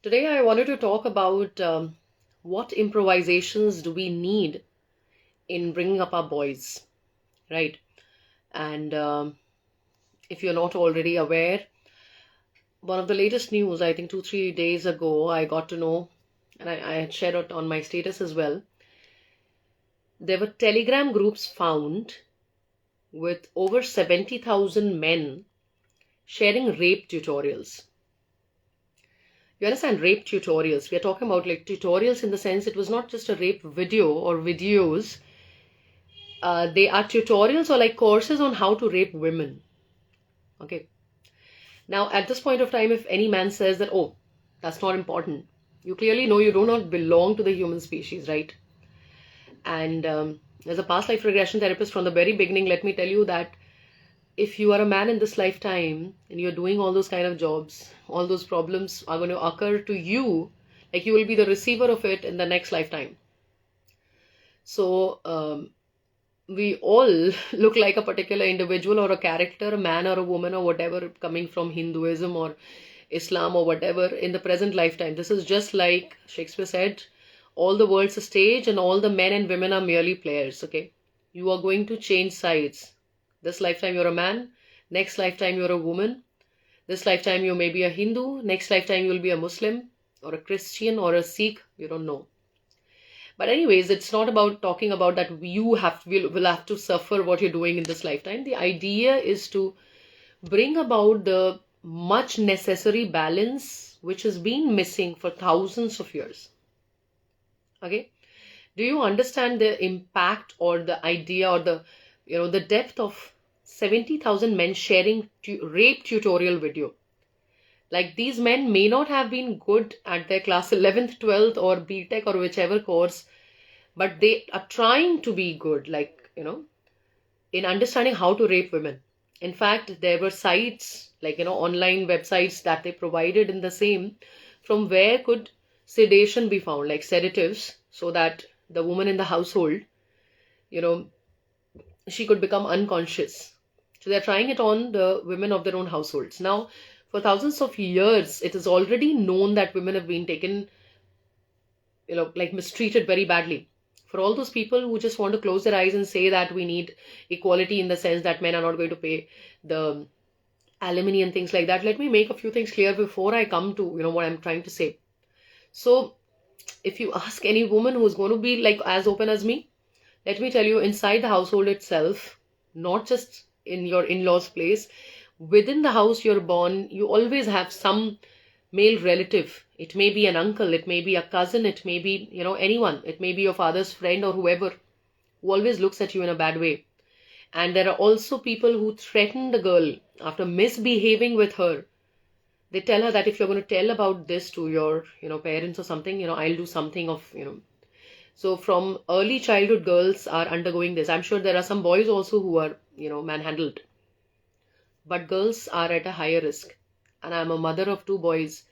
Today, I wanted to talk about what improvisations do we need in bringing up our boys, right? And if you're not already aware, one of the latest news, I think 2, 3 days ago, I got to know, and I had shared it on my status as well. There were Telegram groups found with over 70,000 men sharing rape tutorials. You understand, rape tutorials. We are talking about like tutorials in the sense it was not just a rape video or videos. They are tutorials or like courses on how to rape women. Okay. Now, at this point of time, if any man says that, oh, that's not important, you clearly know you do not belong to the human species, right? And as a past life regression therapist from the very beginning, let me tell you that if you are a man in this lifetime and you're doing all those kind of jobs, all those problems are going to occur to you, like you will be the receiver of it in the next lifetime. So, we all look like a particular individual or a character, a man or a woman or whatever, coming from Hinduism or Islam or whatever in the present lifetime. This is just like Shakespeare said, all the world's a stage and all the men and women are merely players, okay? You are going to change sides. This lifetime you're a man, next lifetime you're a woman, this lifetime you may be a Hindu, next lifetime you'll be a Muslim or a Christian or a Sikh, you don't know. But anyways, it's not about talking about that will have to suffer what you're doing in this lifetime. The idea is to bring about the much necessary balance which has been missing for thousands of years. Okay? Do you understand the impact or the idea or the depth of 70,000 men sharing rape tutorial video? Like these men may not have been good at their class 11th, 12th or BTech or whichever course, but they are trying to be good, like, in understanding how to rape women. In fact, there were sites, like, online websites that they provided in the same, from where could sedation be found, like sedatives, so that the woman in the household, you know, she could become unconscious. So they're trying it on the women of their own households. Now, for thousands of years, it is already known that women have been taken, like mistreated very badly. For all those people who just want to close their eyes and say that we need equality in the sense that men are not going to pay the alimony and things like that, let me make a few things clear before I come to, what I'm trying to say. So, if you ask any woman who's going to be like as open as me, let me tell you, inside the household itself, not just in your in-laws' place, within the house you're born, you always have some male relative. It may be an uncle, it may be a cousin, it may be, anyone. It may be your father's friend or whoever who always looks at you in a bad way. And there are also people who threaten the girl after misbehaving with her. They tell her that if you're going to tell about this to your, parents or something, I'll do something of. So from early childhood, girls are undergoing this. I'm sure there are some boys also who are, manhandled. But girls are at a higher risk. And I'm a mother of 2 boys.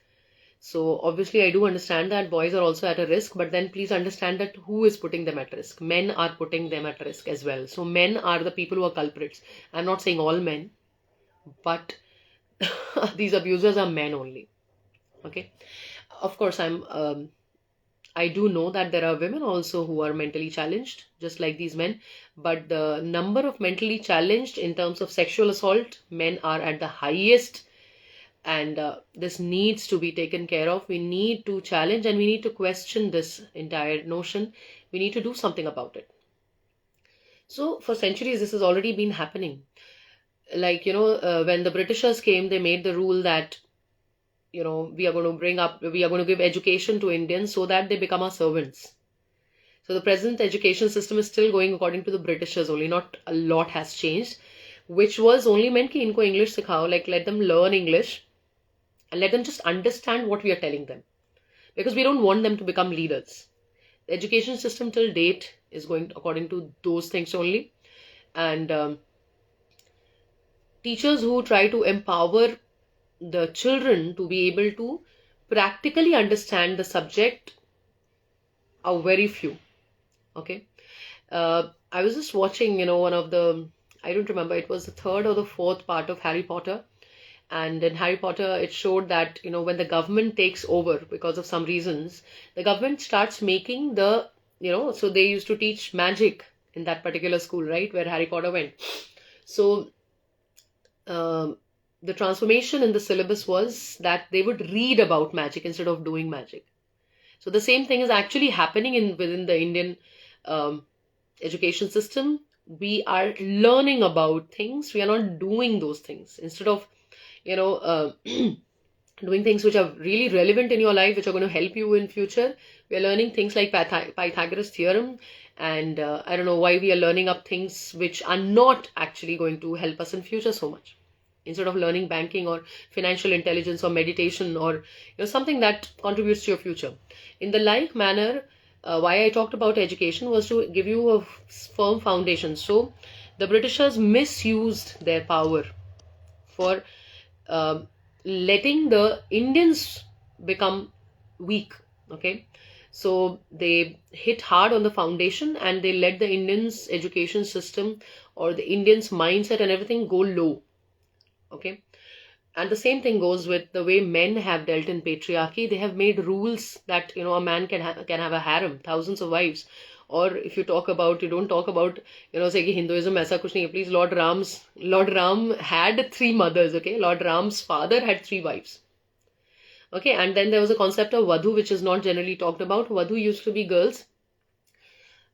So obviously I do understand that boys are also at a risk, but then please understand that who is putting them at risk? Men are putting them at risk as well. So men are the people who are culprits. I'm not saying all men, but these abusers are men only. Okay. Of course, I do know that there are women also who are mentally challenged, just like these men. But the number of mentally challenged in terms of sexual assault, men are at the highest. And this needs to be taken care of. We need to challenge and we need to question this entire notion. We need to do something about it. So for centuries, this has already been happening. Like, when the Britishers came, they made the rule that, we are going to give education to Indians so that they become our servants. So the present education system is still going according to the Britishers only. Not a lot has changed, which was only meant ki inko English sikhao, like let them learn English and let them just understand what we are telling them, because we don't want them to become leaders. The education system till date is going according to those things only. And teachers who try to empower the children to be able to practically understand the subject are very few. Okay. I was just watching, one of the, I don't remember, it was the third or the fourth part of Harry Potter. And in Harry Potter, it showed that, when the government takes over because of some reasons, the government starts making so they used to teach magic in that particular school, right, where Harry Potter went. So um, the transformation in the syllabus was that they would read about magic instead of doing magic. So the same thing is actually happening within the Indian um, education system. We are learning about things. We are not doing those things. Instead of, doing things which are really relevant in your life, which are going to help you in future, we are learning things like Pythagoras theorem. And I don't know why we are learning up things which are not actually going to help us in future so much. Instead of learning banking or financial intelligence or meditation or something that contributes to your future. In the like manner, why I talked about education was to give you a firm foundation. So the Britishers misused their power for um letting the Indians become weak. Okay, so they hit hard on the foundation and they let the Indians' education system or the Indians' mindset and everything go low. Okay, and the same thing goes with the way men have dealt in patriarchy. They have made rules that a man can have a harem, thousands of wives. Or if you don't talk about say कि Hinduism ऐसा कुछ नहीं है. Please, Lord Ram had three mothers. Okay, Lord Ram's father had three wives. Okay, and then there was a concept of Vadhu, which is not generally talked about. Vadhu used to be girls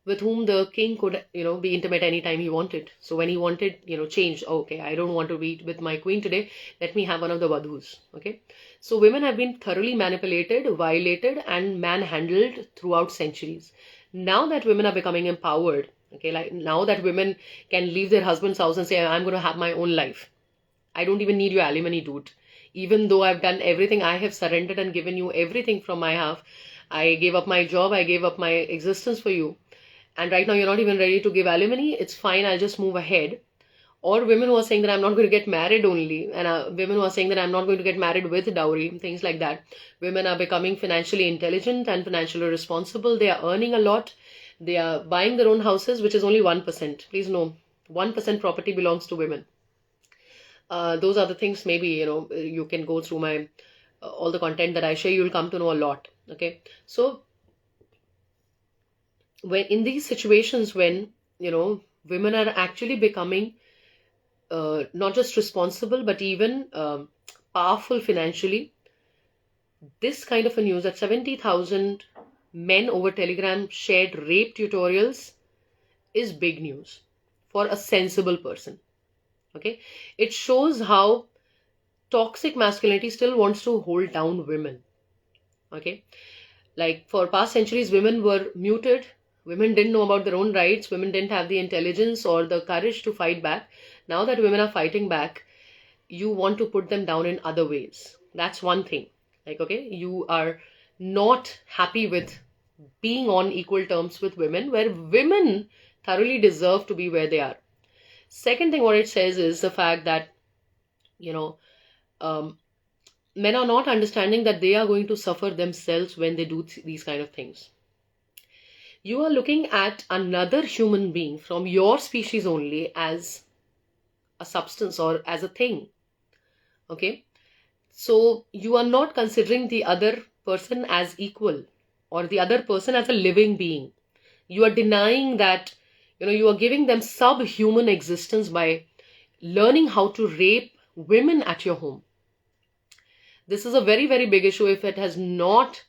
with whom the king could, be intimate anytime he wanted. So when he wanted, change, okay, I don't want to be with my queen today, let me have one of the vadhus. Okay. So women have been thoroughly manipulated, violated, and manhandled throughout centuries. Now that women are becoming empowered, okay, like now that women can leave their husband's house and say, I'm going to have my own life. I don't even need your alimony, dude. Even though I've done everything, I have surrendered and given you everything from my half. I gave up my job, I gave up my existence for you, and right now you're not even ready to give alimony, it's fine, I'll just move ahead. Or women who are saying that I'm not going to get married only, and women who are saying that I'm not going to get married with dowry, things like that. Women are becoming financially intelligent and financially responsible. They are earning a lot. They are buying their own houses, which is only 1%. Please know, 1% property belongs to women. Those are the things, maybe, you can go through my all the content that I share, you'll come to know a lot. Okay. So when in these situations when women are actually becoming not just responsible but even powerful financially, this kind of a news that 70,000 men over Telegram shared rape tutorials is big news for a sensible person. Okay, it shows how toxic masculinity still wants to hold down women. Okay, like for past centuries women were muted. Women didn't know about their own rights. Women didn't have the intelligence or the courage to fight back. Now that women are fighting back, you want to put them down in other ways. That's one thing. Like, okay, you are not happy with being on equal terms with women, where women thoroughly deserve to be where they are. Second thing, what it says is the fact that, you know, um, men are not understanding that they are going to suffer themselves when they do these kind of things. You are looking at another human being from your species only as a substance or as a thing. Okay, so you are not considering the other person as equal or the other person as a living being. You are denying that, you are giving them subhuman existence by learning how to rape women at your home. This is a very, very big issue. If it has not,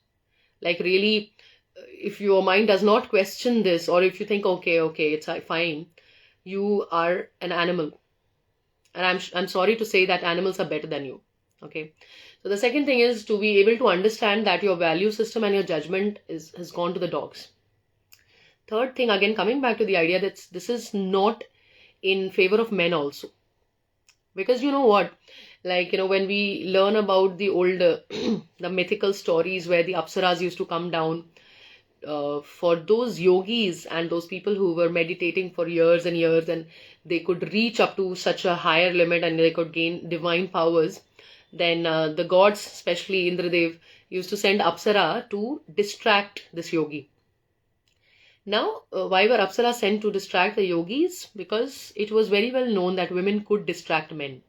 like, really, if your mind does not question this, or if you think, okay, it's fine, you are an animal. And I'm sorry to say that animals are better than you. Okay. So the second thing is to be able to understand that your value system and your judgment has gone to the dogs. Third thing, again, coming back to the idea that this is not in favor of men also. Because you know what? Like, when we learn about the old, the mythical stories where the Apsaras used to come down, for those yogis and those people who were meditating for years and years, and they could reach up to such a higher limit and they could gain divine powers, then the gods, especially Indradev, used to send Apsara to distract this yogi. Now, why were Apsara sent to distract the yogis? Because it was very well known that women could distract men.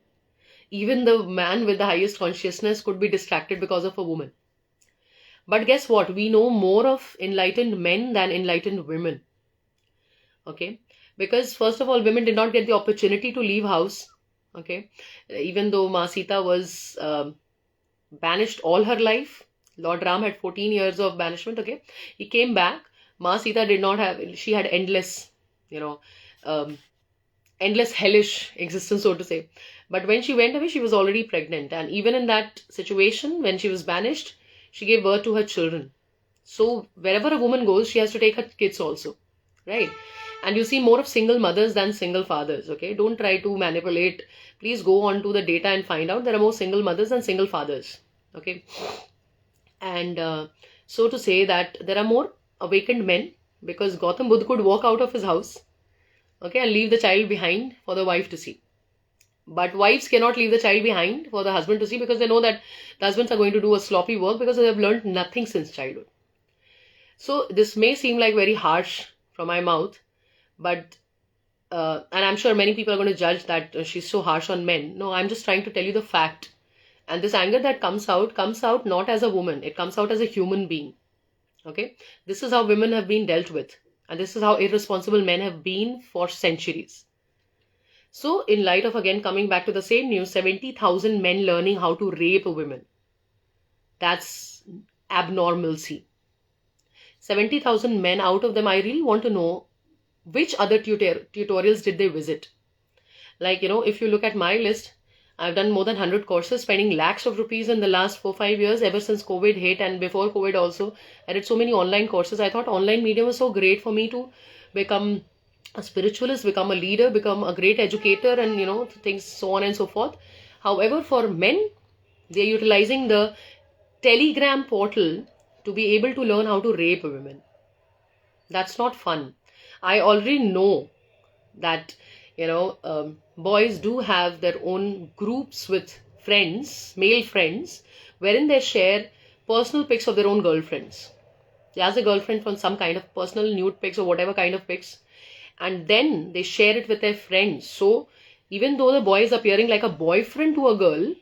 even the man with the highest consciousness could be distracted because of a woman. But guess what? We know more of enlightened men than enlightened women. Okay? Because first of all, women did not get the opportunity to leave house. Okay? Even though Ma Sita was banished all her life. Lord Ram had 14 years of banishment. Okay? He came back. Ma Sita did not have, she had endless, you know, um, endless hellish existence, so to say. But when she went away, she was already pregnant. And even in that situation, when she was banished, she gave birth to her children. So wherever a woman goes, she has to take her kids also, right? And you see more of single mothers than single fathers, okay? Don't try to manipulate. Please go on to the data and find out there are more single mothers than single fathers, okay? And so to say that there are more awakened men because Gautam Buddha could walk out of his house, okay, and leave the child behind for the wife to see. But wives cannot leave the child behind for the husband to see because they know that the husbands are going to do a sloppy work because they have learned nothing since childhood. So this may seem like very harsh from my mouth, but and I'm sure many people are going to judge that she's so harsh on men. No, I'm just trying to tell you the fact. And this anger that comes out not as a woman. It comes out as a human being. Okay? This is how women have been dealt with. And this is how irresponsible men have been for centuries. So, in light of again coming back to the same news, 70,000 men learning how to rape women. That's abnormalcy. 70,000 men, out of them, I really want to know which other tutorials did they visit. Like, if you look at my list, I've done more than 100 courses, spending lakhs of rupees in the last 4-5 years, ever since COVID hit and before COVID also. I did so many online courses. I thought online medium was so great for me to become a spiritualist, become a leader, become a great educator and, things so on and so forth. However, for men, they're utilizing the Telegram portal to be able to learn how to rape women. That's not fun. I already know that, boys do have their own groups with friends, male friends, wherein they share personal pics of their own girlfriends. They ask a girlfriend for some kind of personal nude pics or whatever kind of pics, and then they share it with their friends. So even though the boy is appearing like a boyfriend to a girl,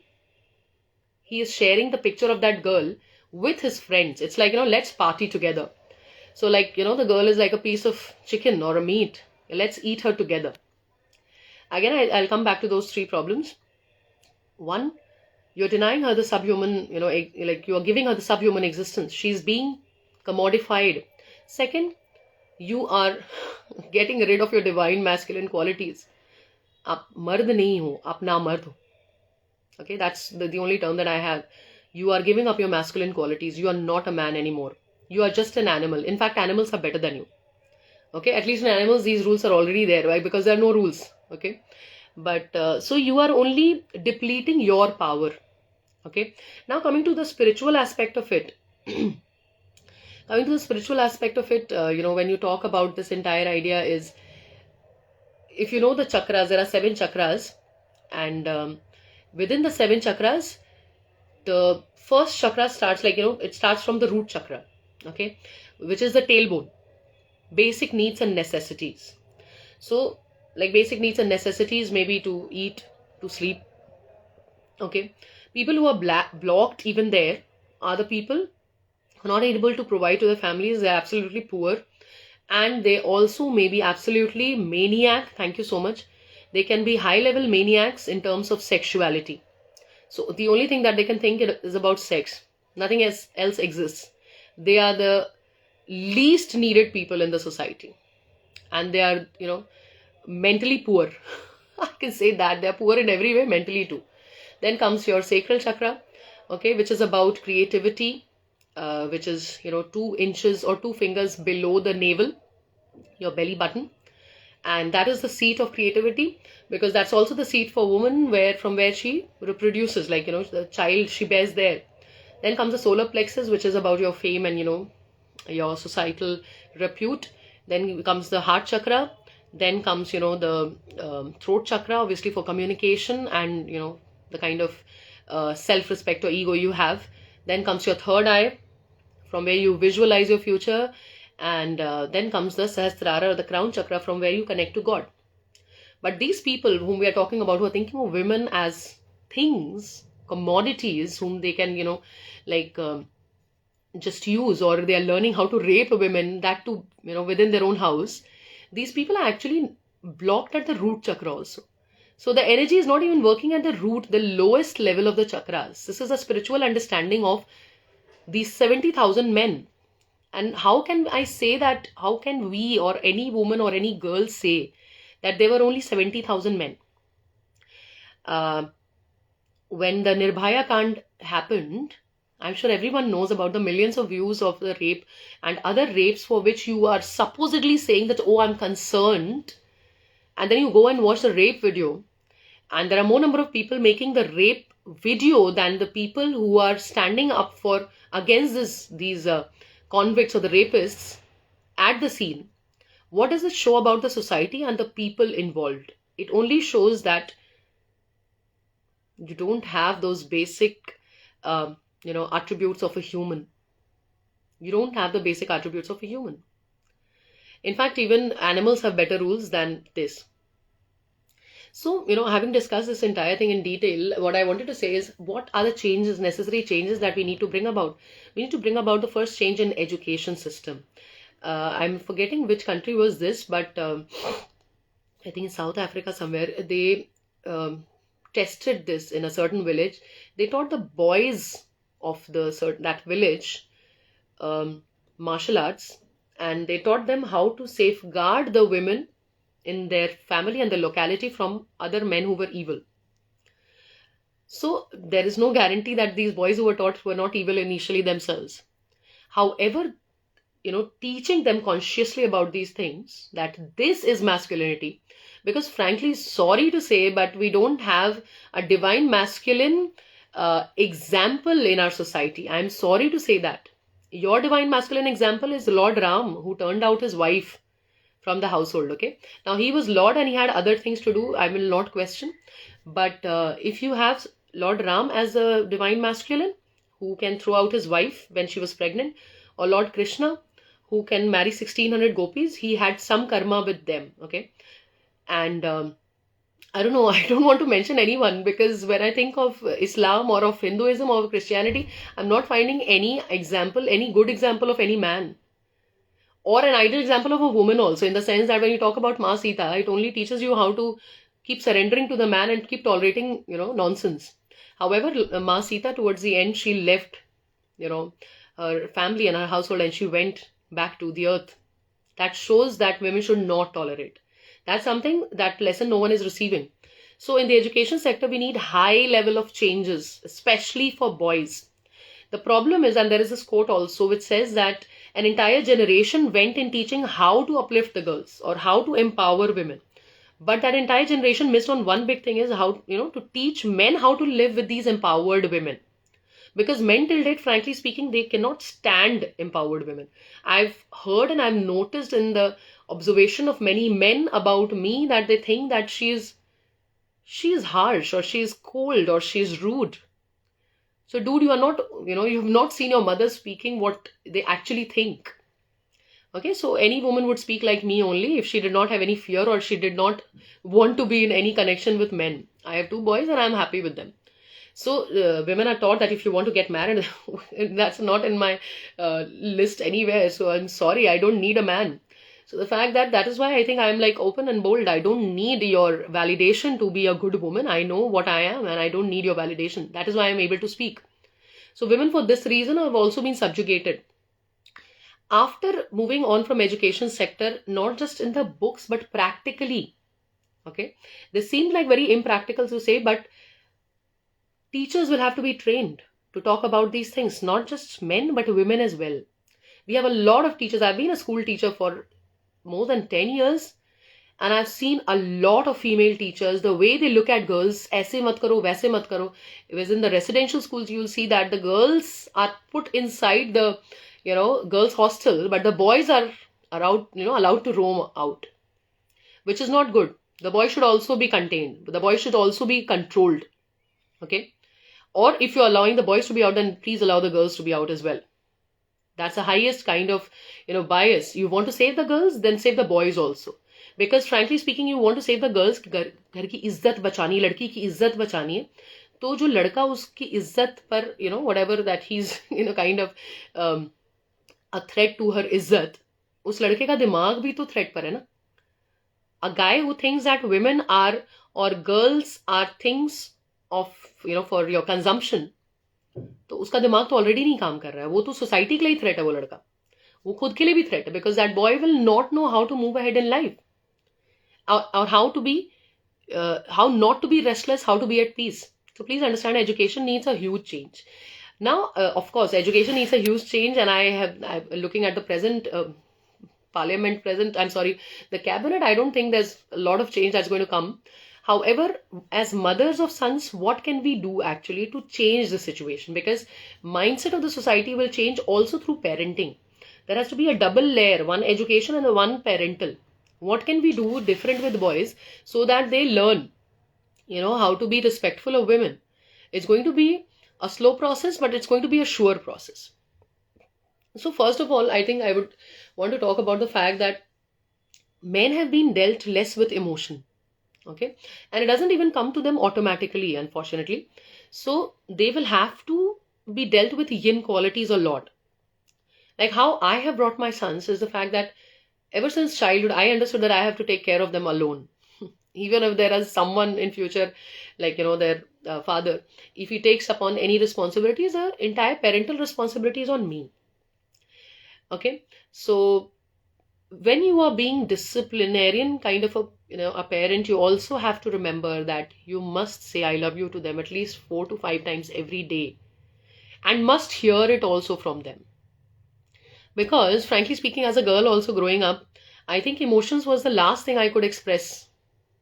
he is sharing the picture of that girl with his friends. It's like, let's party together. So like, the girl is like a piece of chicken or a meat. Let's eat her together. Again, I'll come back to those 3 problems. 1, you're denying her the subhuman, like you're giving her the subhuman existence. She's being commodified. 2nd, you are getting rid of your divine masculine qualities. Aap mard nahi ho, aap na mard ho. Okay, that's the only term that I have. You are giving up your masculine qualities. You are not a man anymore. You are just an animal. In fact, animals are better than you. Okay, at least in animals, these rules are already there, right? Because there are no rules. Okay, but so you are only depleting your power. Okay, now coming to the spiritual aspect of it. Coming to the spiritual aspect of it, when you talk about this entire idea is, if you know the chakras, there are 7 chakras, and within the 7 chakras, the first chakra starts like, it starts from the root chakra, okay, which is the tailbone, basic needs and necessities. So, like basic needs and necessities, maybe to eat, to sleep, okay. People who are blocked even there are the people who are not able to provide to their families. They're absolutely poor, and they also may be absolutely maniac. Thank you so much. They can be high-level maniacs in terms of sexuality. So the only thing that they can think is about sex. Nothing else exists. They are the least needed people in the society. And they are, mentally poor. I can say that. They are poor in every way, mentally too. Then comes your sacral chakra, okay, which is about creativity, which is, 2 inches or 2 fingers below the navel, your belly button. And that is the seat of creativity, because that's also the seat for woman from where she reproduces, like, the child she bears there. Then comes the solar plexus, which is about your fame and, your societal repute. Then comes the heart chakra. Then comes, the throat chakra, obviously for communication and, the kind of self-respect or ego you have. Then comes your third eye, from where you visualize your future. And then comes the Sahasrara, or the crown chakra, from where you connect to God. But these people whom we are talking about, who are thinking of women as things, commodities, whom they can, like just use, or they are learning how to rape women, that too, within their own house. These people are actually blocked at the root chakra also. So the energy is not even working at the root, the lowest level of the chakras. This is a spiritual understanding of these 70,000 men. And how can I say that? How can we or any woman or any girl say that there were only 70,000 men? When the Nirbhaya Kand happened, I'm sure everyone knows about the millions of views of the rape and other rapes for which you are supposedly saying that, oh, I'm concerned. And then you go and watch the rape video. And there are more number of people making the rape video than the people who are standing up for against these convicts or the rapists at the scene. What does it show about the society and the people involved? It only shows that you don't have those basic, attributes of a human. You don't have the basic attributes of a human. In fact, even animals have better rules than this. So, having discussed this entire thing in detail, what I wanted to say is, what are the changes, necessary changes that we need to bring about? We need to bring about the first change in education system. I'm forgetting which country was this, but I think in South Africa somewhere, they tested this in a certain village. They taught the boys of that village martial arts, and they taught them how to safeguard the women in their family and the locality from other men who were evil. So there is no guarantee that these boys who were taught were not evil initially themselves. However, teaching them consciously about these things, that this is masculinity, because frankly, sorry to say, but we don't have a divine masculine example in our society. I'm sorry to say that. Your divine masculine example is Lord Ram, who turned out his wife from the household. Okay, now he was Lord and he had other things to do, I will not question. But if you have Lord Ram as a divine masculine who can throw out his wife when she was pregnant, or Lord Krishna who can marry 1600 gopis, he had some karma with them. Okay, and I don't know, I don't want to mention anyone, because when I think of Islam or of Hinduism or of Christianity, I'm not finding any example, any good example of any man, or an ideal example of a woman also, in the sense that when you talk about Ma Sita, it only teaches you how to keep surrendering to the man and keep tolerating, nonsense. However, Ma Sita, towards the end, she left, her family and her household, and she went back to the earth. That shows that women should not tolerate. That's something, that lesson no one is receiving. So in the education sector, we need high level of changes, especially for boys. The problem is, and there is this quote also which says that an entire generation went in teaching how to uplift the girls or how to empower women. But that entire generation missed on one big thing, is how, to teach men how to live with these empowered women. Because men till date, frankly speaking, they cannot stand empowered women. I've heard and I've noticed in the observation of many men about me that they think that she is harsh, or she is cold, or she is rude. So dude, you are not, you have not seen your mother speaking what they actually think. Okay, so any woman would speak like me only if she did not have any fear, or she did not want to be in any connection with men. I have 2 boys and I'm happy with them. So women are taught that if you want to get married, that's not in my list anywhere. So I'm sorry, I don't need a man. So the fact that is why I think I'm like open and bold. I don't need your validation to be a good woman. I know what I am and I don't need your validation. That is why I'm able to speak. So women, for this reason, have also been subjugated. After moving on from education sector, not just in the books, but practically, okay, this seemed like very impractical to say, but teachers will have to be trained to talk about these things, not just men, but women as well. We have a lot of teachers. I've been a school teacher for more than 10 years, and I've seen a lot of female teachers, the way they look at girls, aise mat karo, waise mat karo. Whereas in the residential schools, you'll see that the girls are put inside the, girls' hostel, but the boys are out, allowed to roam out, which is not good. The boys should also be contained. The boys should also be controlled. Okay. Or if you're allowing the boys to be out, then please allow the girls to be out as well. That's the highest kind of, bias. You want to save the girls, then save the boys also. Because frankly speaking, you want to save the girls, घर की इज्जत बचानी, लड़की की इज्जत बचानी है, तो जो लड़का उसकी इज्जत पर whatever that he's kind of a threat to her इज्जत, उस लड़के का दिमाग भी तो थ्रेट पर है ना. A guy who thinks that women are or girls are things of for your consumption, तो उसका दिमाग तो ऑलरेडी नहीं काम कर रहा है. वो तो सोसाइटी के लिए थ्रेट है वो लड़का. वो खुद के लिए भी थ्रेट है, because that boy will not know how to move ahead in life, और how not to be restless, how to be at peace. So please understand, education needs a huge change. Now, of course, education needs a huge change, and I'm looking at the present parliament, I'm sorry, the cabinet. I don't think there's a lot of change that's going to come. However, as mothers of sons, what can we do actually to change the situation? Because mindset of the society will change also through parenting. There has to be a double layer, one education and the one parental. What can we do different with boys so that they learn, how to be respectful of women? It's going to be a slow process, but it's going to be a sure process. So first of all, I think I would want to talk about the fact that men have been dealt less with emotion. Okay. And it doesn't even come to them automatically, unfortunately. So they will have to be dealt with yin qualities a lot. Like how I have brought my sons is the fact that ever since childhood, I understood that I have to take care of them alone. Even if there is someone in future, like, their father, if he takes upon any responsibilities, the entire parental responsibility is on me. Okay. So when you are being disciplinarian kind of a parent, you also have to remember that you must say I love you to them at least 4 to 5 times every day, and must hear it also from them. Because frankly speaking, as a girl also growing up, I think emotions was the last thing I could express.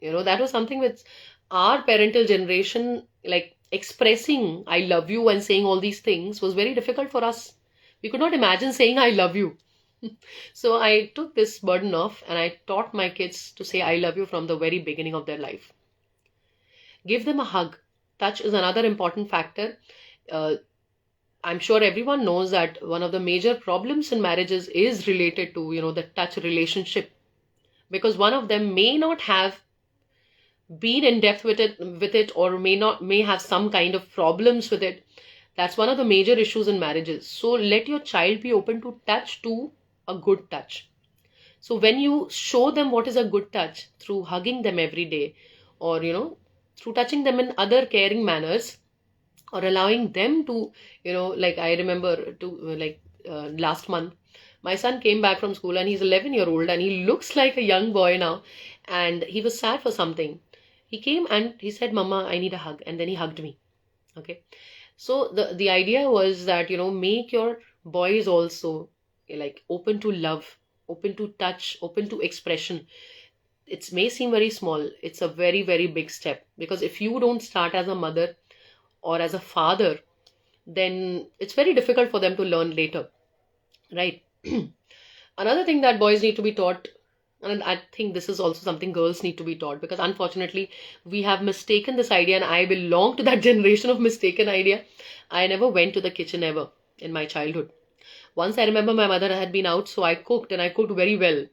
That was something with our parental generation, like expressing I love you and saying all these things was very difficult for us. We could not imagine saying I love you. So I took this burden off and I taught my kids to say I love you from the very beginning of their life. Give them a hug. Touch is another important factor. I'm sure everyone knows that one of the major problems in marriages is related to, the touch relationship. Because one of them may not have been in depth with it, or may have some kind of problems with it. That's one of the major issues in marriages. So let your child be open to touch, to a good touch. So when you show them what is a good touch through hugging them every day, or through touching them in other caring manners, or allowing them to, like I remember last month, my son came back from school and he's 11-year-old and he looks like a young boy now, and he was sad for something. He came and he said, Mama, I need a hug, and then he hugged me. Okay. So the idea was that, make your boys also like open to love, open to touch, open to expression. It may seem very small. It's a very, very big step, because if you don't start as a mother or as a father, then it's very difficult for them to learn later. Right. Another thing that boys need to be taught, and I think this is also something girls need to be taught, because unfortunately we have mistaken this idea, and I belong to that generation of mistaken idea. I never went to the kitchen ever in my childhood. Once I remember my mother had been out, so I cooked, and I cooked very well.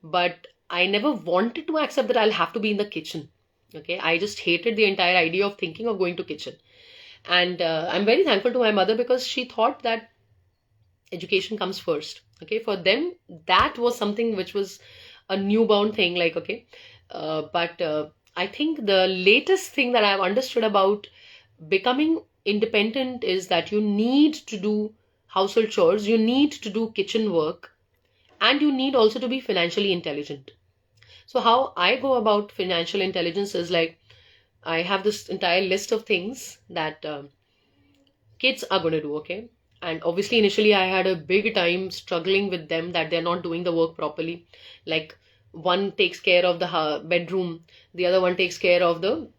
But I never wanted to accept that I'll have to be in the kitchen. Okay, I just hated the entire idea of thinking of going to kitchen. And I'm very thankful to my mother, because she thought that education comes first. Okay, for them that was something which was a newborn thing, like, okay. But I think the latest thing that I've understood about becoming independent is that you need to do household chores, you need to do kitchen work, and you need also to be financially intelligent. So how I go about financial intelligence is like, I have this entire list of things that kids are going to do. Okay. And obviously initially I had a big time struggling with them, that they're not doing the work properly. Like, one takes care of the bedroom, the other one takes care of the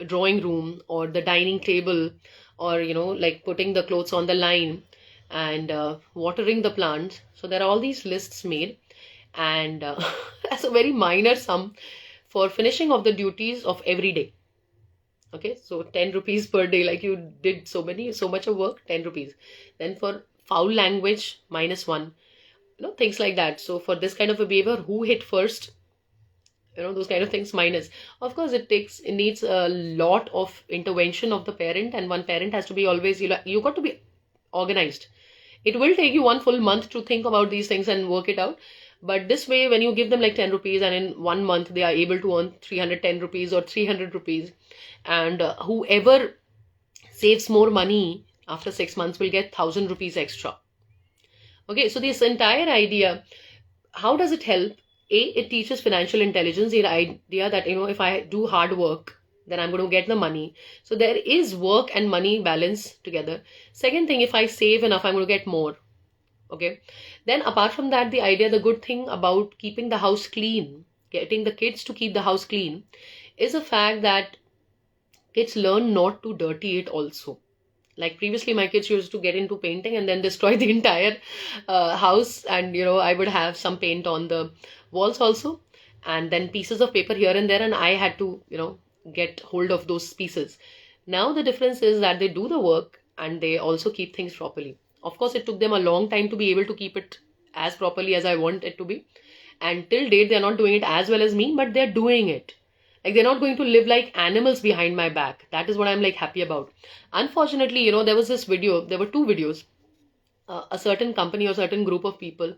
drawing room or the dining table, or like putting the clothes on the line, and watering the plants. So there are all these lists made, and as a very minor sum for finishing of the duties of every day. Okay, so 10 rupees per day, like you did so much of work, 10 rupees. Then for foul language, -1, things like that. So for this kind of a behavior, who hit first, those kind of things. Minus, of course, it needs a lot of intervention of the parent, and one parent has to be always, you got to be organized. It will take you one full month to think about these things and work it out. But this way, when you give them like 10 rupees, and in 1 month they are able to earn 310 rupees or 300 rupees, and whoever saves more money after 6 months will get 1,000 rupees extra. Okay, so this entire idea, how does it help? It teaches financial intelligence, the idea that, if I do hard work, then I'm going to get the money. So there is work and money balance together. Second thing, if I save enough, I'm going to get more. Okay. Then apart from that, the idea, the good thing about keeping the house clean, getting the kids to keep the house clean, is the fact that kids learn not to dirty it also. Like previously, my kids used to get into painting and then destroy the entire house, and I would have some paint on the walls also, and then pieces of paper here and there, and I had to get hold of those pieces. Now the difference is that they do the work and they also keep things properly. Of course, it took them a long time to be able to keep it as properly as I want it to be, and till date they're not doing it as well as me, but they're doing it. Like, they're not going to live like animals behind my back. That is what I'm like happy about. Unfortunately, there was this video, there were two videos. A certain company or certain group of people,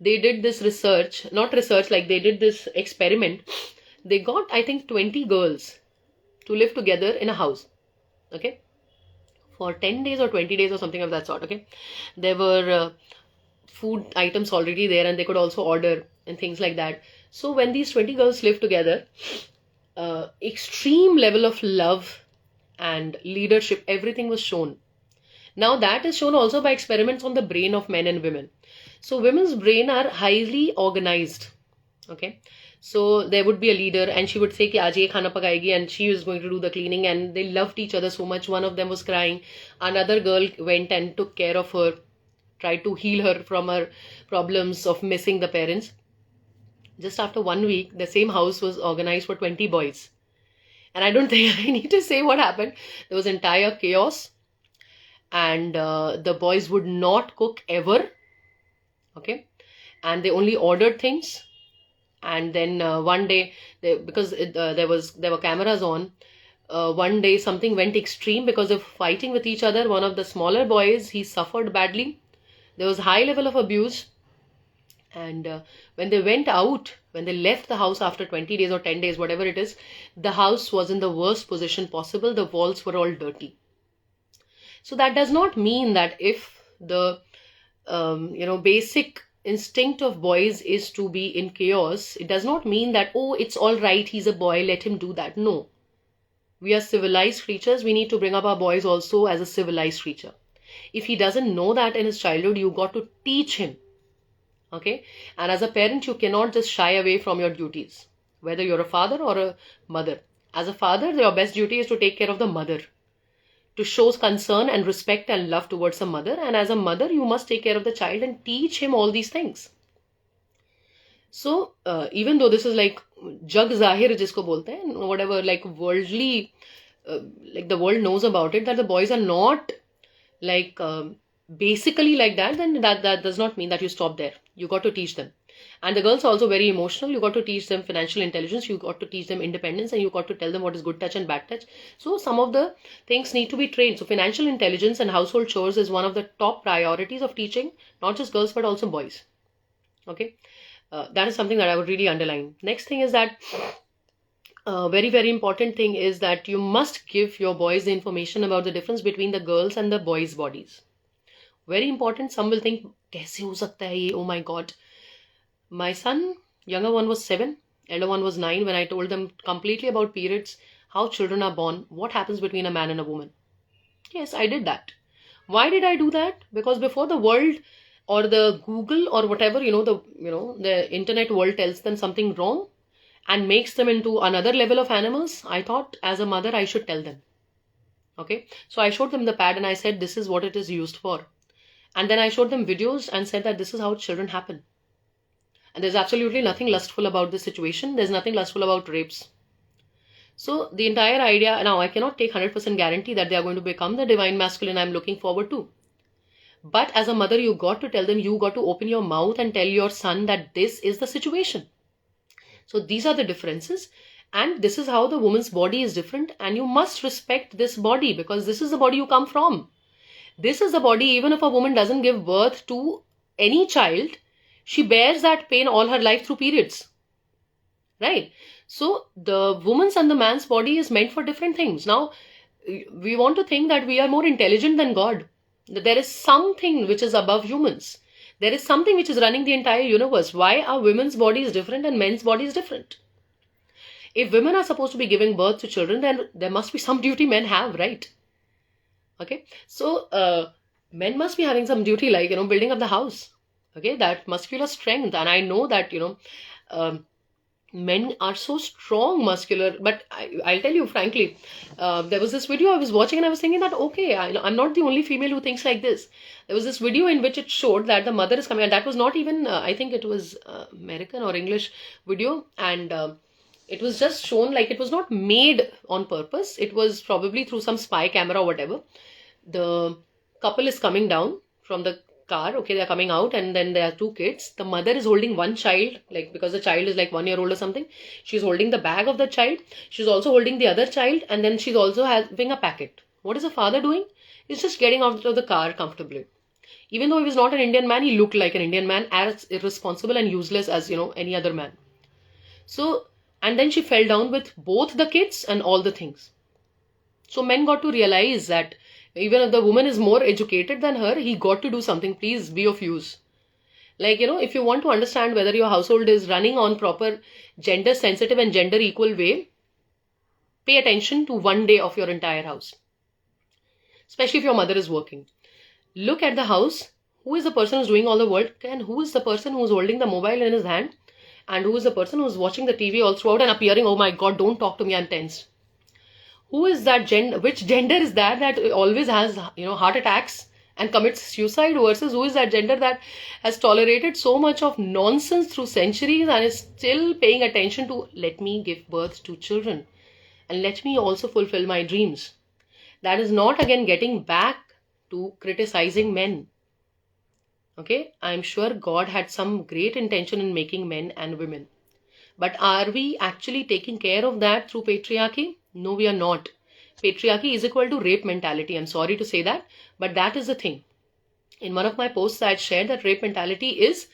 they did this research, not research, like they did this experiment. They got, I think, 20 girls to live together in a house. Okay. For 10 days or 20 days or something of that sort. Okay. There were food items already there, and they could also order and things like that. So when these 20 girls lived together, extreme level of love and leadership, everything was shown. Now that is shown also by experiments on the brain of men and women. So women's brain are highly organized. Okay. So there would be a leader, and she would say ki aaj ye khana pakayegi, and she was going to do the cleaning, and they loved each other so much. One of them was crying. Another girl went and took care of her, tried to heal her from her problems of missing the parents. Just after 1 week, the same house was organized for 20 boys. And I don't think I need to say what happened. There was entire chaos. And the boys would not cook ever. Okay. And they only ordered things. And then one day, because there were cameras on, one day something went extreme because of fighting with each other. One of the smaller boys, he suffered badly. There was high level of abuse. And when they went out, when they left the house after 20 days or 10 days, whatever it is, the house was in the worst position possible. The walls were all dirty. So that does not mean that if the, basic instinct of boys is to be in chaos, it does not mean that, oh, it's all right, he's a boy, let him do that. No. We are civilized creatures. We need to bring up our boys also as a civilized creature. If he doesn't know that in his childhood, you got to teach him. Okay. And as a parent, you cannot just shy away from your duties, whether you're a father or a mother. As a father, your best duty is to take care of the mother, to show concern and respect and love towards a mother. And as a mother, you must take care of the child and teach him all these things. So even though this is like jag zahir jisko bolte hain, whatever, like worldly, like the world knows about it, that the boys are not like basically like that, then that does not mean that you stop there. You got to teach them. And the girls are also very emotional. You got to teach them financial intelligence. You got to teach them independence, and you got to tell them what is good touch and bad touch. So some of the things need to be trained. So financial intelligence and household chores is one of the top priorities of teaching, not just girls, but also boys. Okay. That is something that I would really underline. Next thing is that very, very important thing is that you must give your boys the information about the difference between the girls and the boys' bodies. Very important. Some will think, kaise ho sakta hai ye? Oh my God. My son, younger one was 7, elder one was 9. When I told them completely about periods, how children are born, what happens between a man and a woman. Yes, I did that. Why did I do that? Because before the world or the Google or whatever, the internet world tells them something wrong and makes them into another level of animals, I thought as a mother I should tell them. Okay. So I showed them the pad and I said, this is what it is used for. And then I showed them videos and said that this is how children happen. And there's absolutely nothing lustful about this situation. There's nothing lustful about rapes. So the entire idea, now I cannot take 100% guarantee that they are going to become the divine masculine I'm looking forward to. But as a mother, you got to tell them, you got to open your mouth and tell your son that this is the situation. So these are the differences. And this is how the woman's body is different. And you must respect this body because this is the body you come from. This is the body, even if a woman doesn't give birth to any child, she bears that pain all her life through periods. Right? So the woman's and the man's body is meant for different things. Now, we want to think that we are more intelligent than God. That there is something which is above humans. There is something which is running the entire universe. Why are women's bodies different and men's bodies different? If women are supposed to be giving birth to children, then there must be some duty men have, right? Okay, so men must be having some duty, like, building up the house. Okay, that muscular strength. And I know that, um, men are so strong, muscular. But I'll tell you frankly, there was this video I was watching and I was thinking that, okay, I'm not the only female who thinks like this. There was this video in which it showed that the mother is coming, and that was not even, I think it was American or English video. And it was just shown, like, it was not made on purpose. It was probably through some spy camera or whatever. The couple is coming down from the car. Okay, they're coming out, and then there are two kids. The mother is holding one child, like, because the child is like 1 year old or something. She's holding the bag of the child. She's also holding the other child, and then she's also having a packet. What is the father doing? He's just getting out of the car comfortably. Even though he was not an Indian man, he looked like an Indian man, as irresponsible and useless as, any other man. So, and then she fell down with both the kids and all the things. So men got to realize that even if the woman is more educated than her, he got to do something. Please be of use. Like, if you want to understand whether your household is running on proper gender sensitive and gender equal way, pay attention to one day of your entire house. Especially if your mother is working. Look at the house. Who is the person who's doing all the work, and who is the person who's holding the mobile in his hand, and who is the person who's watching the TV all throughout and appearing, oh my God, don't talk to me, I'm tensed. Who is that gender? Which gender is that always has, heart attacks and commits suicide, versus who is that gender that has tolerated so much of nonsense through centuries and is still paying attention to, let me give birth to children and let me also fulfill my dreams. That is not, again, getting back to criticizing men. Okay, I'm sure God had some great intention in making men and women. But are we actually taking care of that through patriarchy? No, we are not. Patriarchy is equal to rape mentality. I'm sorry to say that, but that is the thing. In one of my posts, I had shared that rape mentality is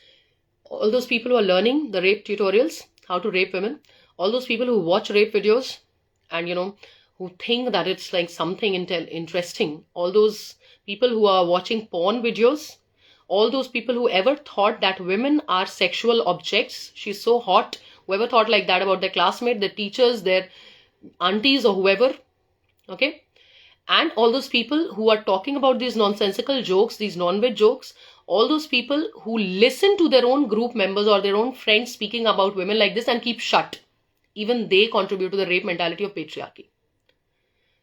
all those people who are learning the rape tutorials, how to rape women, all those people who watch rape videos and, who think that it's like something interesting, all those people who are watching porn videos, all those people who ever thought that women are sexual objects, she's so hot, whoever thought like that about their classmate, their teachers, their aunties or whoever, okay? And all those people who are talking about these nonsensical jokes, these non-veg jokes, all those people who listen to their own group members or their own friends speaking about women like this and keep shut, even they contribute to the rape mentality of patriarchy.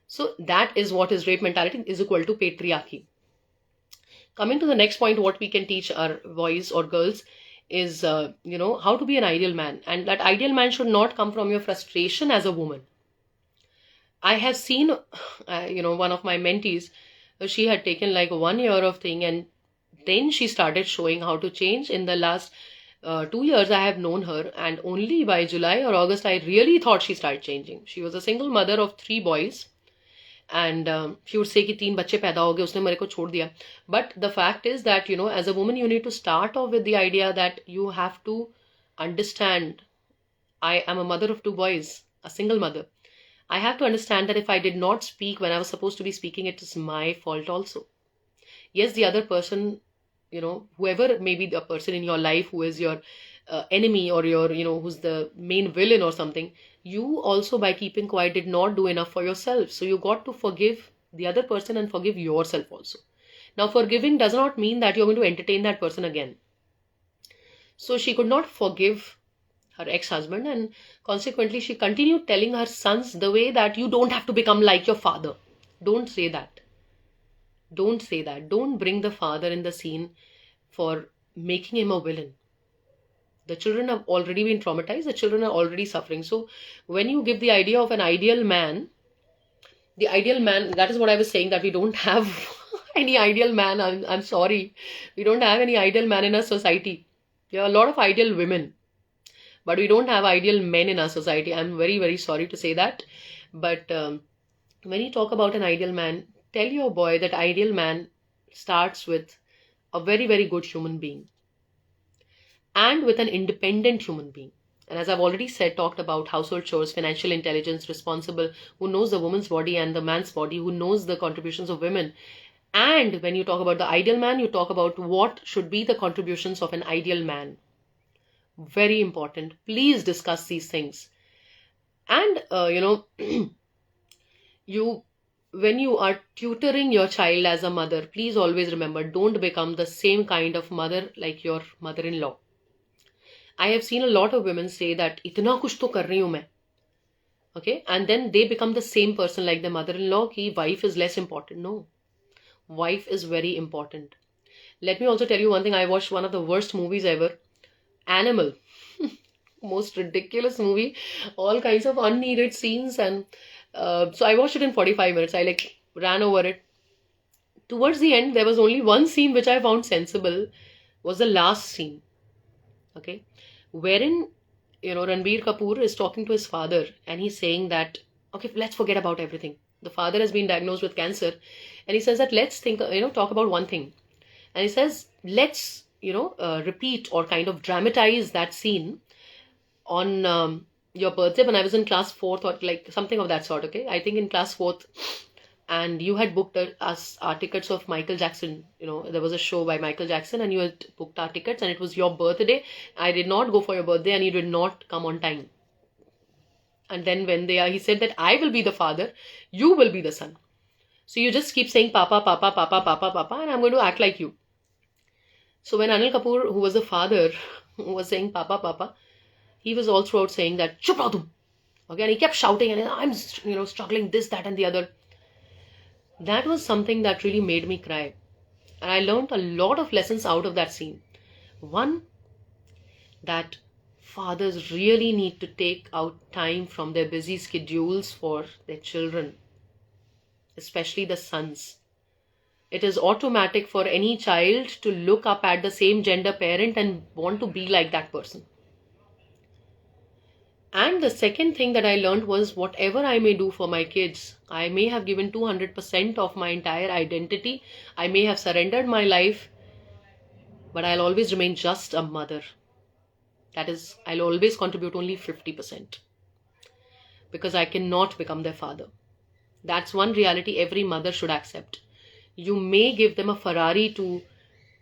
So that is what is rape mentality, is equal to patriarchy. Coming to the next point, what we can teach our boys or girls is, how to be an ideal man. And that ideal man should not come from your frustration as a woman. I have seen, one of my mentees, she had taken like 1 year of thing, and then she started showing how to change. In the last 2 years, I have known her, and only by July or August, I really thought she started changing. She was a single mother of 3 boys. And she would say कि 3 बच्चे पैदा हो गए, उसने मेरे को छोड़ दिया. But the fact is that, as a woman, you need to start off with the idea that you have to understand, I am a mother of 2 boys, a single mother. I have to understand that if I did not speak when I was supposed to be speaking, it is my fault also. Yes, the other person, whoever may be the person in your life who is your enemy, or your, who's the main villain or something, you also, by keeping quiet, did not do enough for yourself. So you got to forgive the other person and forgive yourself also. Now, forgiving does not mean that you're going to entertain that person again. So she could not forgive her ex-husband, and consequently she continued telling her sons the way that you don't have to become like your father. Don't say that. Don't say that. Don't bring the father in the scene for making him a villain. The children have already been traumatized. The children are already suffering. So when you give the idea of an ideal man, that is what I was saying, that we don't have any ideal man. I'm sorry. We don't have any ideal man in our society. There are a lot of ideal women. But we don't have ideal men in our society. I'm very, very sorry to say that. But when you talk about an ideal man, tell your boy that ideal man starts with a very, very good human being and with an independent human being. And as I've already said, talked about household chores, financial intelligence, responsible, who knows the woman's body and the man's body, who knows the contributions of women. And when you talk about the ideal man, you talk about what should be the contributions of an ideal man. Very important. Please discuss these things. And, you, when you are tutoring your child as a mother, please always remember, don't become the same kind of mother like your mother-in-law. I have seen a lot of women say that इतना कुछ तो कर रही हूं मैं, okay, and then they become the same person like their mother-in-law ki wife is less important. No, wife is very important. Let me also tell you one thing. I watched one of the worst movies ever, Animal. Most ridiculous movie, all kinds of unneeded scenes, and so I watched it in 45 minutes. I like ran over it. Towards the end, there was only one scene which I found sensible, was the last scene. Okay, wherein Ranbir Kapoor is talking to his father and he's saying that, okay, let's forget about everything. The father has been diagnosed with cancer, and he says that let's think, talk about one thing. And he says, let's, repeat or kind of dramatize that scene on your birthday when I was in class fourth or like something of that sort. Okay, I think in class fourth, and you had booked us our tickets of Michael Jackson. There was a show by Michael Jackson, and you had booked our tickets, and it was your birthday. I did not go for your birthday, and you did not come on time. And then when he said that I will be the father, you will be the son. So you just keep saying Papa, Papa, Papa, Papa, Papa, and I'm going to act like you. So when Anil Kapoor, who was the father, was saying Papa, Papa, he was all throughout saying that Chup raho tum. Okay, and he kept shouting, and I'm struggling this, that, and the other. That was something that really made me cry. And I learned a lot of lessons out of that scene. One, that fathers really need to take out time from their busy schedules for their children, especially the sons. It is automatic for any child to look up at the same gender parent and want to be like that person. And the second thing that I learned was, whatever I may do for my kids, I may have given 200% of my entire identity. I may have surrendered my life, but I'll always remain just a mother. That is, I'll always contribute only 50% because I cannot become their father. That's one reality every mother should accept. You may give them a Ferrari to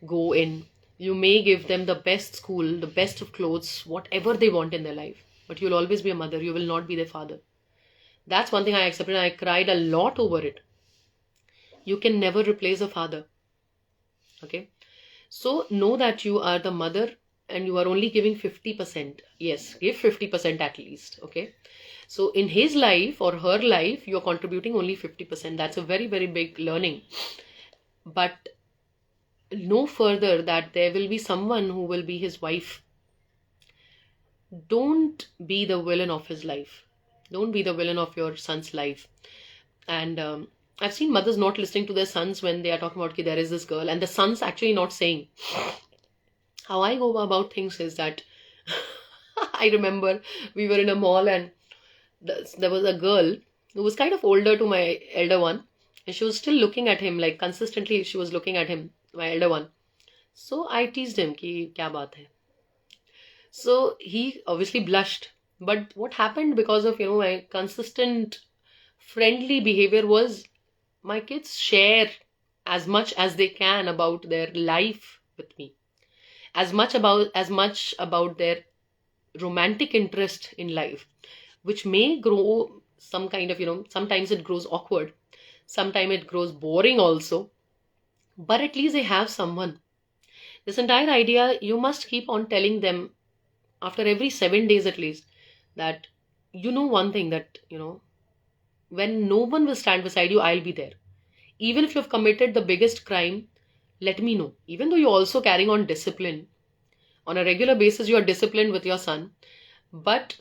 go in. You may give them the best school, the best of clothes, whatever they want in their life. But you'll always be a mother. You will not be their father. That's one thing I accepted. I cried a lot over it. You can never replace a father. Okay. So know that you are the mother and you are only giving 50%. Yes, give 50% at least. Okay. So in his life or her life, you're contributing only 50%. That's a very, very big learning. But know further that there will be someone who will be his wife. Don't be the villain of his life. Don't be the villain of your son's life. And I've seen mothers not listening to their sons when they are talking about, there is this girl, and the son's actually not saying. How I go about things is that I remember we were in a mall and there was a girl who was kind of older to my elder one, and she was still looking at him, like consistently she was looking at him, my elder one. So I teased him, ki kya baat hai? So he obviously blushed. But what happened because of, my consistent friendly behavior was, my kids share as much as they can about their life with me. As much about their romantic interest in life, which may grow some kind of, sometimes it grows awkward. Sometimes it grows boring also. But at least they have someone. This entire idea, you must keep on telling them after every 7 days at least, that one thing, that when no one will stand beside you, I'll be there. Even if you've committed the biggest crime, let me know. Even though you're also carrying on discipline on a regular basis, you are disciplined with your son, but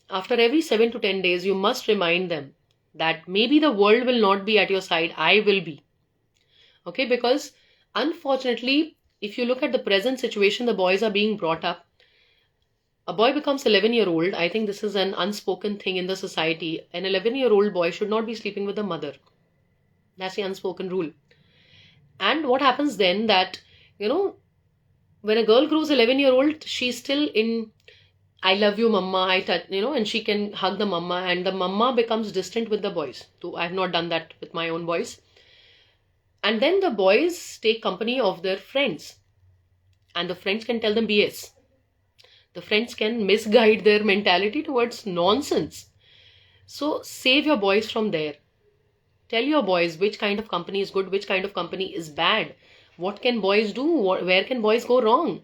after every 7 to 10 days, you must remind them that maybe the world will not be at your side, I will be. Okay, because unfortunately, if you look at the present situation, the boys are being brought up a boy becomes 11-year-old, I think this is an unspoken thing in the society. An 11-year-old boy should not be sleeping with the mother. That's the unspoken rule. And what happens then that, you know, when a girl grows 11-year-old, she's still in I love you, mama, I touch, and she can hug the mama, and the mama becomes distant with the boys. So I've not done that with my own boys. And then the boys take company of their friends, and the friends can tell them BS. The friends can misguide their mentality towards nonsense. So save your boys from there. Tell your boys which kind of company is good, which kind of company is bad. What can boys do? Where can boys go wrong?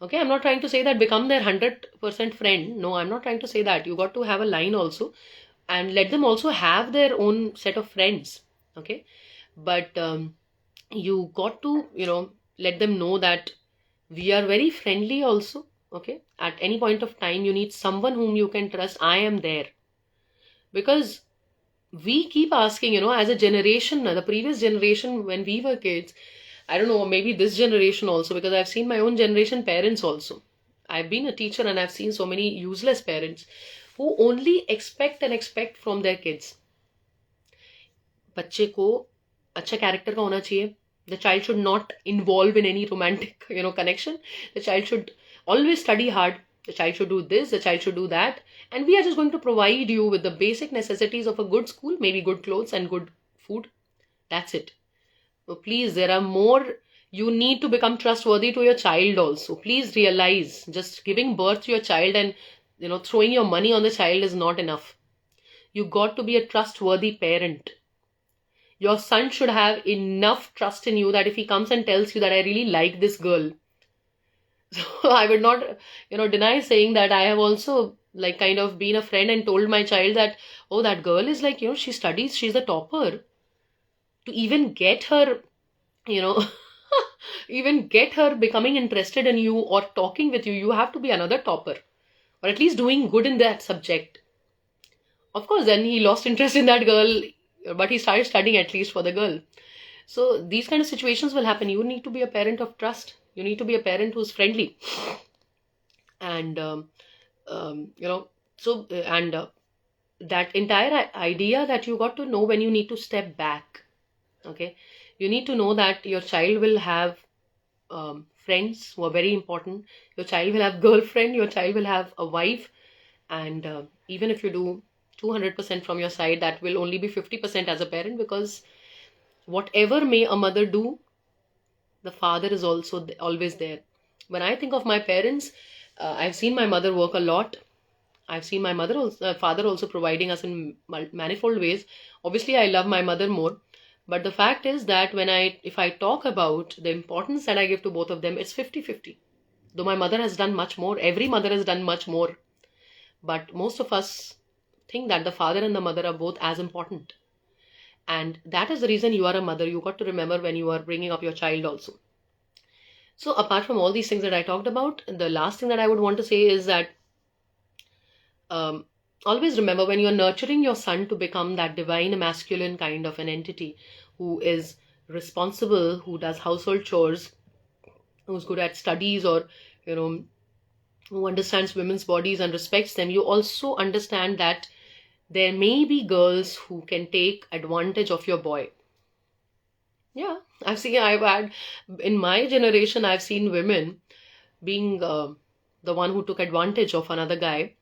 Okay, I'm not trying to say that become their 100% friend. No, I'm not trying to say that. You got to have a line also, and let them also have their own set of friends. Okay, but you got to, let them know that we are very friendly also. Okay, at any point of time, you need someone whom you can trust. I am there. Because we keep asking, as a generation, the previous generation, when we were kids, I don't know, maybe this generation also, because I've seen my own generation parents also. I've been a teacher and I've seen so many useless parents who only expect from their kids. बच्चे को अच्छा character का होना चाहिए. The child should not involve in any romantic, connection. The child should always study hard. The child should do this, the child should do that. And we are just going to provide you with the basic necessities of a good school, maybe good clothes and good food. That's it. So please, there are more. You need to become trustworthy to your child also. Please realize, just giving birth to your child and throwing your money on the child is not enough. You got to be a trustworthy parent. Your son should have enough trust in you that if he comes and tells you that I really like this girl. So I would not, deny saying that I have also like kind of been a friend and told my child that, oh, that girl is like, she studies, she's a topper. To even get her, even get her becoming interested in you or talking with you, you have to be another topper or at least doing good in that subject. Of course, then he lost interest in that girl, but he started studying at least for the girl. So these kind of situations will happen. You need to be a parent of trust. You need to be a parent who's friendly. And, that entire idea that you got to know when you need to step back. Okay. You need to know that your child will have friends who are very important. Your child will have girlfriend. Your child will have a wife. And even if you do 200% from your side, that will only be 50% as a parent, because whatever may a mother do, the father is also always there. When I think of my parents, I've seen my mother work a lot. I've seen my father also providing us in manifold ways. Obviously, I love my mother more. But the fact is that if I talk about the importance that I give to both of them, it's 50-50. Though my mother has done much more, every mother has done much more. But most of us think that the father and the mother are both as important. And that is the reason you are a mother. You got to remember when you are bringing up your child also. So apart from all these things that I talked about, the last thing that I would want to say is that always remember, when you're nurturing your son to become that divine masculine kind of an entity who is responsible, who does household chores, who's good at studies, or, who understands women's bodies and respects them, you also understand that there may be girls who can take advantage of your boy. Yeah, I've had, in my generation, I've seen women being the one who took advantage of another guy.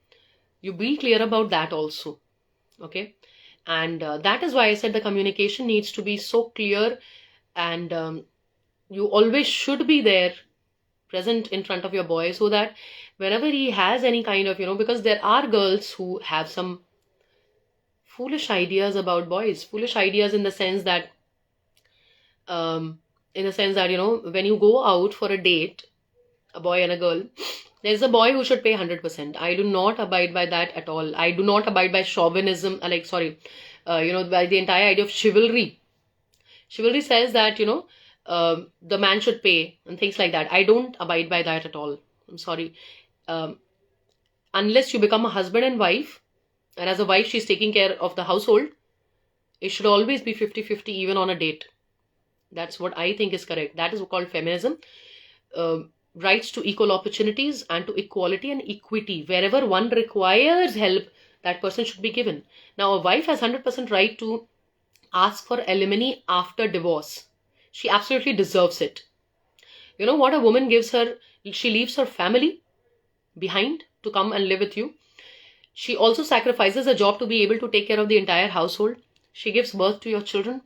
You be clear about that also. Okay. And that is why I said the communication needs to be so clear, and you always should be there present in front of your boy, so that whenever he has any kind of, because there are girls who have some foolish ideas about boys, foolish ideas in the sense that, when you go out for a date, a boy and a girl, there's a boy who should pay 100%. I do not abide by that at all. I do not abide by chauvinism, by the entire idea of chivalry. Chivalry says that, the man should pay and things like that. I don't abide by that at all. I'm sorry. Unless you become a husband and wife, and as a wife, she's taking care of the household, it should always be 50-50 even on a date. That's what I think is correct. That is called feminism. rights to equal opportunities and to equality and equity. Wherever one requires help, that person should be given. Now, a wife has 100% right to ask for alimony after divorce. She absolutely deserves it. You know what a woman gives her? She leaves her family behind to come and live with you. She also sacrifices a job to be able to take care of the entire household. She gives birth to your children.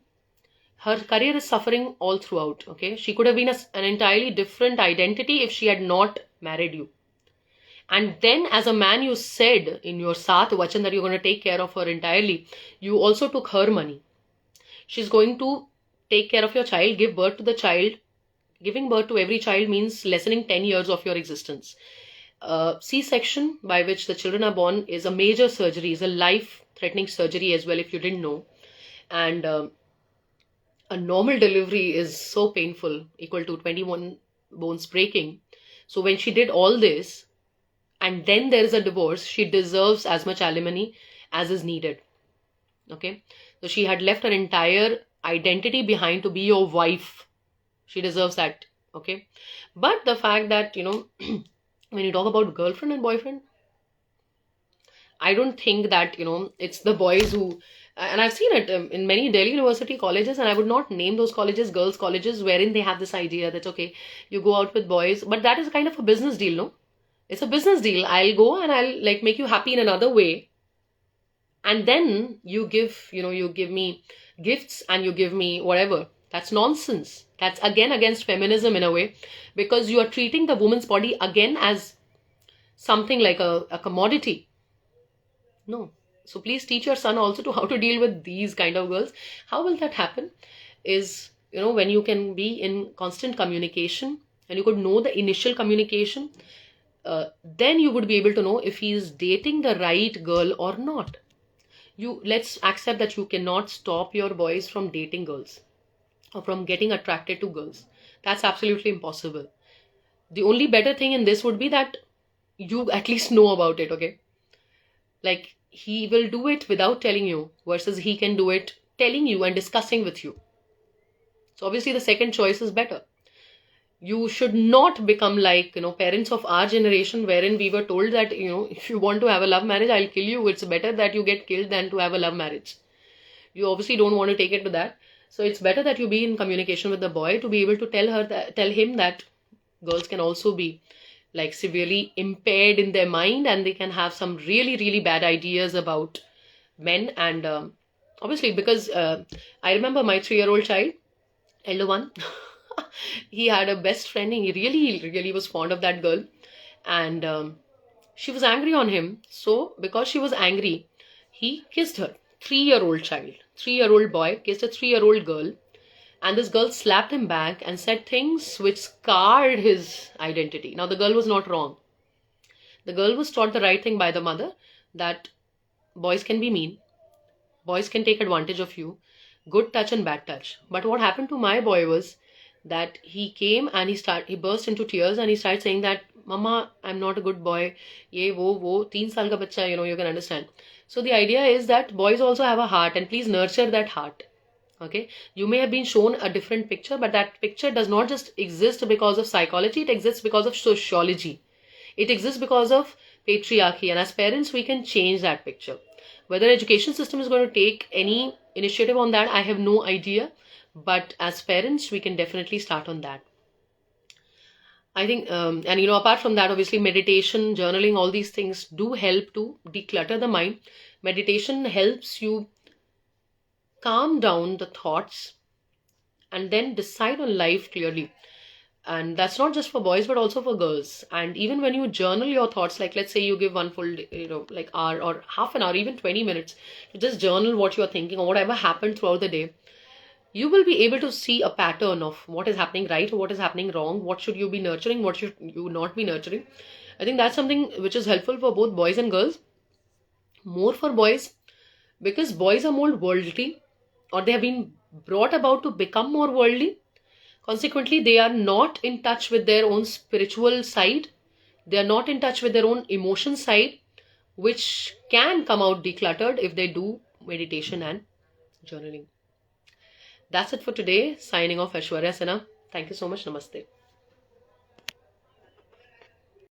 Her career is suffering all throughout. Okay, she could have been an entirely different identity if she had not married you. And then, as a man, you said in your Saath Vachan that you're going to take care of her entirely. You also took her money. She's going to take care of your child, give birth to the child. Giving birth to every child means lessening 10 years of your existence. C-section, by which the children are born, is a major surgery, is a life-threatening surgery as well, if you didn't know. And a normal delivery is so painful, equal to 21 bones breaking. So when she did all this, and then there is a divorce, she deserves as much alimony as is needed. Okay? So she had left her entire identity behind to be your wife. She deserves that. Okay? But the fact that, when you talk about girlfriend and boyfriend, I don't think that, it's the boys who, and I've seen it in many Delhi University colleges, and I would not name those colleges girls' colleges, wherein they have this idea that, okay, you go out with boys, but that is kind of a business deal, no? It's a business deal. I'll go and I'll like make you happy in another way. And then you give me gifts and you give me whatever. That's nonsense. That's again against feminism in a way, because you are treating the woman's body again as something like a commodity. No. So please teach your son also to how to deal with these kind of girls. How will that happen? Is, when you can be in constant communication and you could know the initial communication, then you would be able to know if he is dating the right girl or not. Let's accept that you cannot stop your boys from dating girls or from getting attracted to girls. That's absolutely impossible. The only better thing in this would be that you at least know about it, okay? Like, he will do it without telling you versus he can do it telling you and discussing with you. So obviously the second choice is better. You should not become like, parents of our generation, wherein we were told that, if you want to have a love marriage, I'll kill you. It's better that you get killed than to have a love marriage. You obviously don't want to take it to that. So it's better that you be in communication with the boy to be able to tell him that girls can also be like severely impaired in their mind, and they can have some really, really bad ideas about men. And obviously, because I remember my 3-year-old child, elder one, he had a best friend, and he really, really was fond of that girl. And she was angry on him. So because she was angry, he kissed her. 3-year-old child, 3-year-old boy kissed a 3-year-old girl. And this girl slapped him back and said things which scarred his identity. Now, the girl was not wrong. The girl was taught the right thing by the mother, that boys can be mean. Boys can take advantage of you. Good touch and bad touch. But what happened to my boy was that he came and he burst into tears and he started saying that, Mama, I'm not a good boy. Ye, wo, 3 saal ka bacha, you can understand. So the idea is that boys also have a heart, and please nurture that heart. Okay, you may have been shown a different picture, but that picture does not just exist because of psychology, it exists because of sociology. It exists because of patriarchy, and as parents, we can change that picture. Whether education system is going to take any initiative on that, I have no idea, but as parents, we can definitely start on that. I think, and apart from that, obviously meditation, journaling, all these things do help to declutter the mind. Meditation helps you calm down the thoughts and then decide on life clearly. And that's not just for boys, but also for girls. And even when you journal your thoughts, like let's say you give one full, like hour or half an hour, even 20 minutes, you just journal what you're thinking or whatever happened throughout the day, you will be able to see a pattern of what is happening right or what is happening wrong, what should you be nurturing, what should you not be nurturing. I think that's something which is helpful for both boys and girls. More for boys, because boys are more worldly, or they have been brought about to become more worldly. Consequently, they are not in touch with their own spiritual side. They are not in touch with their own emotion side, which can come out decluttered if they do meditation and journaling. That's it for today. Signing off, Aishwarya Sinha. Thank you so much. Namaste.